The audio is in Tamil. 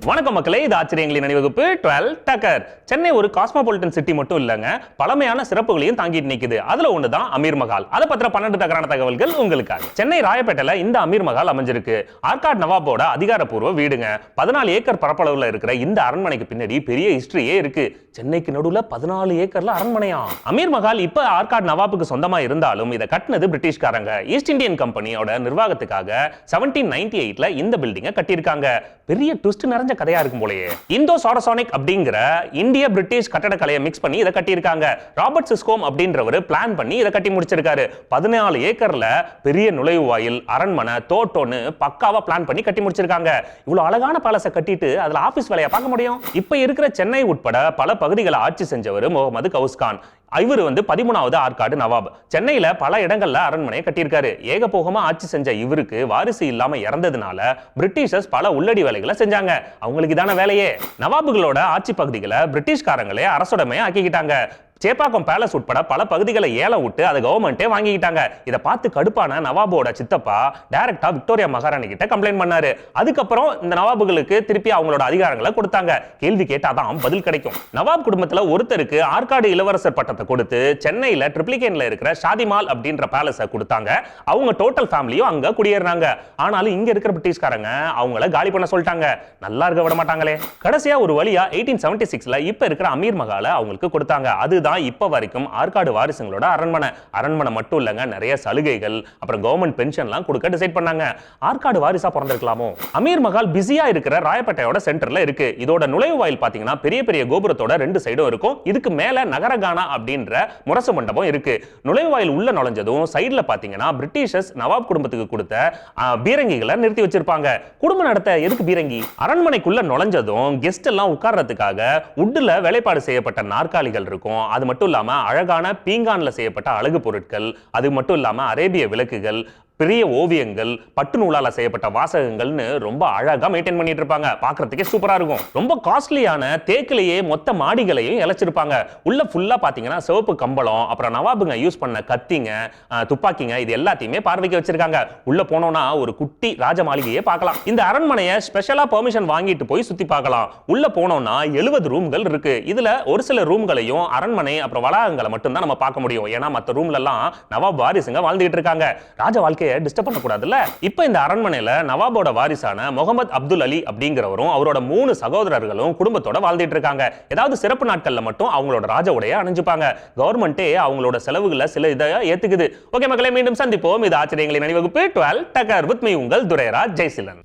வணக்கம் மக்களே, இது ஆச்சரியங்களின் அணிவகுப்பு 12 டக்கர். சென்னை ஒரு காஸ்மோபாலிட்டன் சிட்டி மட்டும் இல்லங்க, பழமையான சிறப்புகளையும் தாங்கிட்டு நிக்குது. அதுல ஒண்ணுதான் அமீர் மஹால். அதை பத்திர 12 டக்கரான தகவல்கள் உங்களுக்காக. சென்னை ராயப்பேட்டையில இந்த அமீர் மஹால் அமைஞ்சிருக்கு. ஆர்காட் நவாபோட அதிகாரப்பூர்வ வீடுங்க. 14 ஏக்கர் பரப்பளவுல இருக்கிற இந்த அரண்மனைக்கு பின்னாடி பெரிய ஹிஸ்டரியே இருக்கு. சென்னைக்கு நடுவுல 14 ஏக்கர்ல அரண்மனையா. அமீர் மஹால் இப்ப ஆர்காட் நவாபுக்கு சொந்தமா இருந்தாலும் இதை கட்டினது பிரிட்டிஷ்காரங்க. ஈஸ்ட் இந்தியன் கம்பெனியோட நிர்வாகத்துக்காக 1798ல இந்த பில்டிங்கை கட்டியிருக்காங்க. பெரிய ட்விஸ்ட் நிறைஞ்ச கதையா இருக்கும் போலயே. இந்தோ சாரசானிக் அப்படிங்கிற இந்திய பிரிட்டிஷ் கட்டடக்கலையை மிக்ஸ் பண்ணி இதை கட்டியிருக்காங்க. ராபர்ட் சிஸ்கோம் அப்படின்றவர் பிளான் பண்ணி இதை கட்டி முடிச்சிருக்காரு. 14 ஏக்கர்ல பெரிய நுழைவு வாயில், அரண்மனை, தோட்டம்னு பக்காவா பிளான் பண்ணி கட்டி முடிச்சிருக்காங்க. இவ்வளவு அழகான பேலஸை கட்டிட்டு அதுல ஆபீஸ் வேலையா பார்க்க முடியும்? இப்ப இருக்கிற சென்னை உட்பட பல பகுதிகளை ஆட்சி செஞ்சவர் முகமது கவுஸ்கான். இவர் 13வது ஆர்காடு நவாப். சென்னையில பல இடங்கள்ல அரண்மனையை கட்டியிருக்காரு. ஏகபோகமா ஆட்சி செஞ்ச இவருக்கு வாரிசு இல்லாம இறந்ததுனால பிரிட்டிஷர்ஸ் பல உள்ளடி வேலைகளை செஞ்சாங்க. அவங்களுக்கு இதான வேலையே. நவாபுகளோட ஆட்சி பகுதிகளை பிரிட்டிஷ்காரங்களே அரசுடைமையா ஆக்கிக்கிட்டாங்க. சேப்பாக்கம் பேலஸ் உட்பட பல பகுதிகளை ஏல விட்டு அதை கவர்மெண்டே வாங்கிக்கிட்டாங்க. இதை பார்த்து கடுப்பான நவாபோட சித்தப்பா டைரக்டா விக்டோரியா மகாராணி கிட்ட கம்ப்ளைண்ட் பண்ணாரு. அதுக்கப்புறம் இந்த நவாபுகளுக்கு திருப்பி அவங்களோட அதிகாரங்களை கொடுத்தாங்க. கேள்வி கேட்டாதான் பதில் கிடைக்கும். நவாப் குடும்பத்துல ஒருத்தருக்கு ஆற்காடு இளவரசர் பட்டத்தை கொடுத்து சென்னையில ட்ரிப்ளிகேன்ல இருக்கிற ஷாதிமால் அப்படின்ற பேலஸை கொடுத்தாங்க. அவங்க டோட்டல் ஃபேமிலியும் அங்க குடியேறாங்க. ஆனாலும் இங்க இருக்கிற பிரிட்டிஷ்காரங்க அவங்கள காலி பண்ண சொல்லிட்டாங்க. நல்லா இருக்க விட மாட்டாங்களே. கடைசியா ஒரு வழியா 1876ல இப்ப இருக்கிற அமீர் மஹாலை அவங்களுக்கு கொடுத்தாங்க. அதுதான் இப்ப வரைக்கும் ஆற்காடு வாரிசுங்களோட அரண்மனை மட்டும் இல்லங்க, நிறைய சலுகைகள் அப்புறம் கவர்மெண்ட் பென்ஷன்லாம் கொடுக்க டிசைட் பண்ணாங்க. ஆற்காடு வாரிசா பிறந்திருக்கலாமோ? அமீர் மஹால் பிஸியா இருக்கிற ராயப்பேட்டையோட சென்டர்ல இருக்கு. இதோட நுழைவு வாயில் பாத்தீங்கன்னா பெரிய பெரிய கோபுரத்தோட 2 சைடும் இருக்கும். இதுக்கு மேல நகரகானா அப்படின்ற முரசு மண்டபம் இருக்கு. நுழைவு வாயில் உள்ள நுழைஞ்சதும் சைடுல பாத்தீங்கன்னா பிரிட்டிஷர்ஸ் நவாப் குடும்பத்துக்கு கொடுத்த பீரங்கிகளை நிறுத்தி வச்சிருப்பாங்க. குடும்ப நடத்த எதுக்கு பீரங்கி? அரண்மனைக்குள்ள நுழைஞ்சதும் கெஸ்ட் எல்லாம் உட்கார்றதுக்காக உட்ல வேலைப்பாடு செய்யப்பட்ட நாற்காலிகள் இருக்கும். அது மட்டும் இல்லாம அழகான பீங்கான்ல செய்யப்பட்ட அழகு பொருட்கள், அது மட்டும் இல்லாம அரேபிய விளக்குகள், பெரிய ஓவியங்கள், பட்டு நூலால செய்யப்பட்ட வாசகங்கள்னு ரொம்ப அழகா மெயின்டைன் பண்ணிட்டு இருப்பாங்க. பார்க்கிறதுக்கே சூப்பரா இருக்கும். ரொம்ப காஸ்ட்லியான தேக்கிலேயே மொத்த மாடிகளையும் இழைச்சிருப்பாங்க. உள்ள ஃபுல்லா பாத்தீங்கன்னா சிவப்பு கம்பளம், அப்புறம் நவாபுங்க யூஸ் பண்ண கத்திங்க, துப்பாக்கிங்க, இது எல்லாத்தையுமே பார்வைக்கு வச்சிருக்காங்க. உள்ள போனோம்னா ஒரு குட்டி ராஜ மாளிகையே பார்க்கலாம். இந்த அரண்மனையை ஸ்பெஷலா பெர்மிஷன் வாங்கிட்டு போய் சுத்தி பார்க்கலாம். உள்ள போனோம்னா 70 ரூம்கள் இருக்கு. இதுல ஒரு சில ரூம்களையும் அரண்மனை அப்புறம் வளாகங்களை மட்டும் தான் நம்ம பார்க்க முடியும். ஏன்னா மற்ற ரூம்ல எல்லாம் நவாப் வாரிசுங்க வாழ்ந்துட்டு இருக்காங்க. ராஜ வாழ்க்கை டிஸ்டர்ப் பண்ணக்கூடாதுல்ல. இப்ப இந்த அரண்மனையில நவாபோட வாரிசான முகமது அப்துல் அலி அப்படிங்கிறவரும் அவரோட 3 சகோதரர்களும் குடும்பத்தோட வாழ்ந்துட்டு இருக்காங்க. ஏதாவது சிறப்பு நாட்கள்ல மட்டும் அவங்களோட ராஜ உடைய அணிஞ்சுப்பாங்க. கவர்மெண்டே அவங்களோட செலவுகளை சில இதை ஏத்துக்குது. ஓகே மக்களே, மீண்டும் சந்திப்போம். இது ஆச்சரியங்களின் அணிவகுப்பு 12 டக்கர் வித் மீ, உங்கள் துரைராஜ் ஜெய்சிலன்.